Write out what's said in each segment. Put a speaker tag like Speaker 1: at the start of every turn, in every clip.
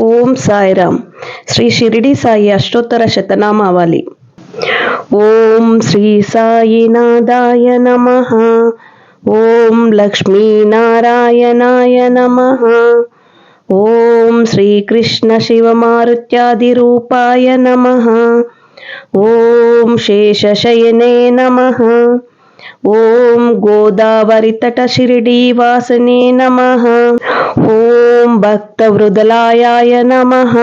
Speaker 1: ఓం సాయిరామ్. శ్రీ షిరిడి సాయి అష్టోత్తర శతనామావళి. ఓం శ్రీ సాయినాథాయ నమః. ఓం లక్ష్మీనారాయణాయ నమః. ఓం శ్రీకృష్ణ శివమారుత్యాదిరూపాయ నమః. ఓం శేషశయనే నమః. ఓం గోదావరితట షిరిడీవాసనే నమః. ఓం భక్తవృదలాయాయ నమః.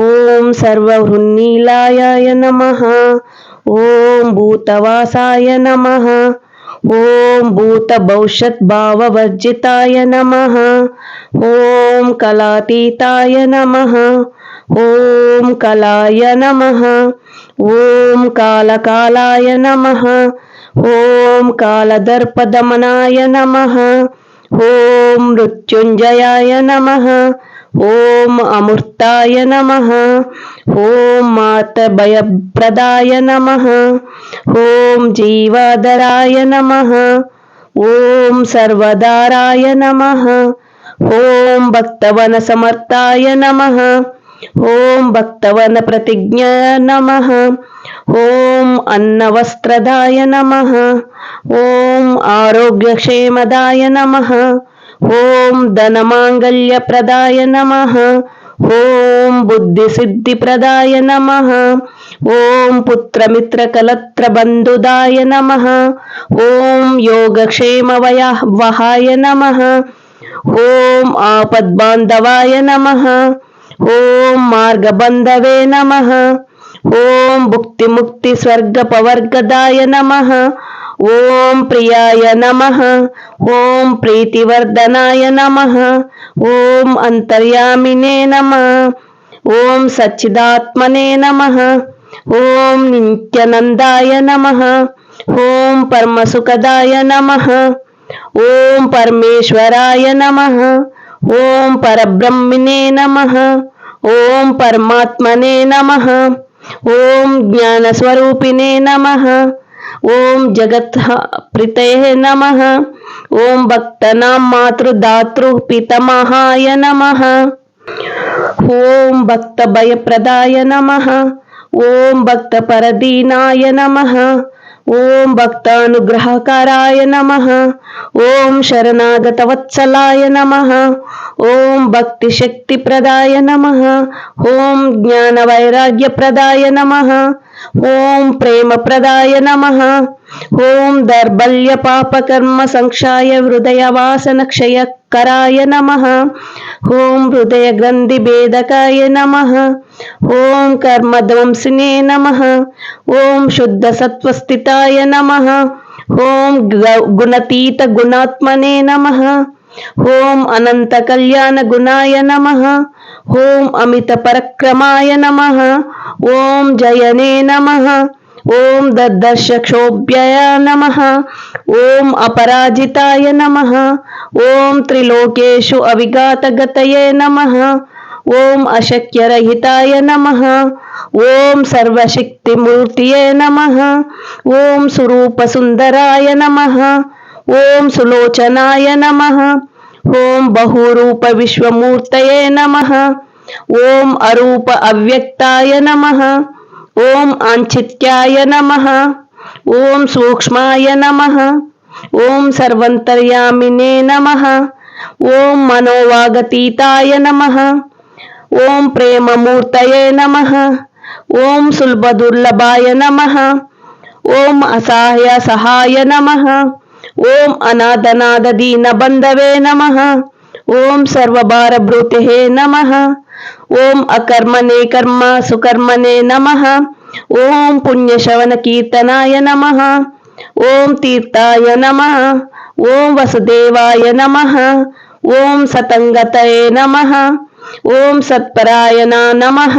Speaker 1: ఓం సర్వహృన్నీలాయాయ నమః. ఓం భూతవాసాయ నమః. ఓం భూతభవిష్యత్ భావవర్జితాయ నమః. ఓం కళాతీతాయ నమః. ఓం కళాయ నమః. ఓం కాళకాలాయ నమః. ఓం కాళదర్పదమనాయ నమః. ఓం మృత్యుంజయాయ నమః. ఓం అమృతాయ నమః. ఓం మాతభయప్రదాయ నమః. ఓం జీవాధరాయ నమః. ఓం సర్వదారాయ నమః. ఓం భక్తవన సమర్థాయ నమః. ఓం భక్తవన ప్రతిజ్ఞ నమః. ఓం అన్నవస్త్రదాయ నమః. ఓం ఆరోగ్యక్షేమదాయ నమః. ఓం ధనమాంగళ్యప్రదాయ నమః. ఓం బుద్ధిసిద్ధిప్రదాయ నమః. ఓం పుత్రమిత్రకలత్రబంధుదాయ నమః. ఓం యోగక్షేమవహాయ నమః. ఓం ఆపద్బాంధవాయ నమః. ఓం మార్గబంధవే నమః. ఓం భుక్తిముక్తి స్వర్గపవర్గదాయ నమః. ఓం ప్రియాయ నమః. ఓం ప్రీతివర్ధనాయ నమః. ఓం అంతర్యామినే నమః. ఓం సచ్చిదాత్మనే నమః. ఓం నిత్యానందాయ నమః. ఓం పరమసుఖదాయ నమః. ఓం పరమేశ్వరాయ నమః. ఓం పరబ్రహ్మణే నమః. ఓం పరమాత్మనే నమః. ఓం జ్ఞానస్వరూపిణే నమః. ఓం జగత్ ప్రీతయే నమః. ఓం భక్తనాం మాతృదాతృ పితామహాయ నమః. ఓం భక్తభయప్రదాయ నమః. ఓం భక్తపరదీనాయ నమః. ఓం భక్తానుగ్రహకారాయ నమః. ఓం శరణాగతవత్సలాయ నమః. ఓం భక్తిశక్తిప్రదాయ నమః. ఓం జ్ఞానవైరాగ్యప్రదాయ నమః. ఓం ప్రేమప్రదాయ నమః. ఓం దౌర్బల్య పాపకర్మ సంక్షాయ హృదయ వాసన క్షయకరాయ నమః. ఓం హృదయ గ్రంథి భేదకాయ నమః. ఓం కర్మధ్వంసినే నమః. ఓం శుద్ధ సత్వస్థితాయ నమః. ఓం గుణతీత గుణాత్మనే నమః. ఓం అనంత కళ్యాణ గుణాయ నమః. ఓం అమిత పరక్రమాయ నమః. ఓం జయనే నమః. ఓం దర్దర్శక్షోభ్యయ నమః. ఓం అపరాజితాయ నమః. ఓం త్రిలోకేషు అవిఘాతగతయే నమః. ఓం అశక్యరహితాయ నమః. ఓం సర్వశక్తిమూర్తియే నమః. ఓం స్వరూపసుందరాయ నమః. ఓం సులోచనాయ నమః. ఓం బహురూప విశ్వమూర్తయే నమః. ఓం అరూప అవ్యక్తాయ నమః. ఓం ఆంచిత్యాయ నమః. ఓం సూక్ష్మాయ నమః. ఓం సర్వంతర్యామినే నమః. ఓం మనోవాగతీతాయ నమః. ఓం ప్రేమమూర్తయే నమః. ఓం సులభదుర్లభాయ నమః. ఓం అసహాయ సహాయ నమః. ఓం అనాథనాథ దీనబంధవే నమః. ఓం సర్వభారభృతే నమః. ఓం అకర్మణే కర్మ సుకర్మణే నమః. ఓం పుణ్యశ్రవణ కీర్తనాయ నమః. ఓం తీర్థాయ నమః. ఓం వసుదేవాయ నమః. ఓం సతంగతయే నమః. ఓం సత్పరాయణ నమః.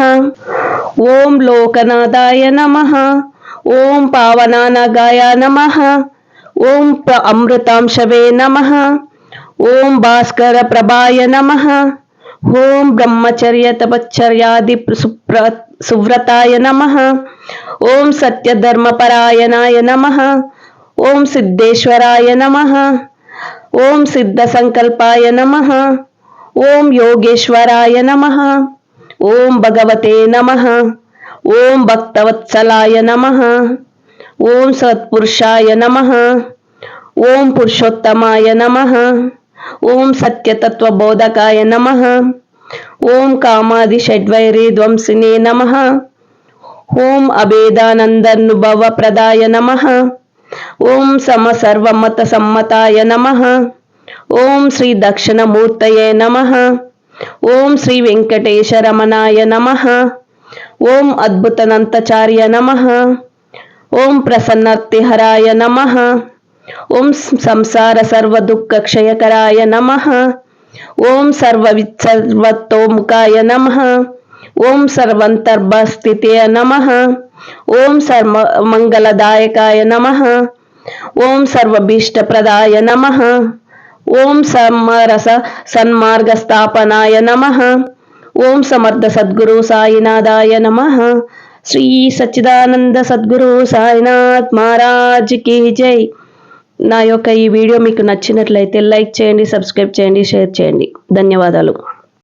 Speaker 1: ఓం లోకనాథాయ నమః. ఓం పావనానగాయ నమః. ఓం అమృతాంశవే నమః. ఓం భాస్కర ప్రభాయ నమః. ఓం బ్రహ్మచర్య తపశ్చర్యాది సువ్రతాయ నమః. ఓం సత్యధర్మపరాయణాయ నమః. ఓం సిద్ధేశ్వరాయ నమః. ఓం సిద్ధ సంకల్పాయ నమః. ఓం యోగేశ్వరాయ నమః. ఓం భగవతే నమః. ఓం భక్తవత్సలాయ నమః. ఓం సత్పురుషాయ నమః. ఓం పురుషోత్తమాయ నమః. ఓం సత్యతత్వబోధకాయ నమః. ఓం కామాది షడ్వైరీ ధ్వంసినే నమః. ఓం అభేదానందనుభవ ప్రదాయ నమః. ఓం సమసర్వమత సమ్మతాయ నమః. ఓం శ్రీ దక్షిణమూర్తయే నమః. ఓం శ్రీ వెంకటేశరమణాయ నమః. ఓం అద్భుతనంతచార్య నమః. ఓం ప్రసన్నర్తిహరాయ నమః. ఓం సంసార సర్వదుఃఖక్షయకరాయ నమః. ఓం సర్వవిత్సర్వతోముఖాయ నమః. ఓం సర్వంతర్భస్థితే నమః. ఓం సర్వమంగళదాయకాయ నమః. ఓం సర్వభీష్టప్రదాయ నమః. ఓం సమరస సన్మార్గస్థాపనాయ నమః. ఓం సమర్థ సద్గురు సాయినాథాయ నమః. శ్రీ సచ్చిదానంద సద్గురు సాయినాథ్ మహారాజ్ కి జై. నా యొక్క ఈ వీడియో మీకు నచ్చినట్లయితే లైక్ చేయండి, సబ్స్క్రైబ్ చేయండి, షేర్ చేయండి. ధన్యవాదాలు.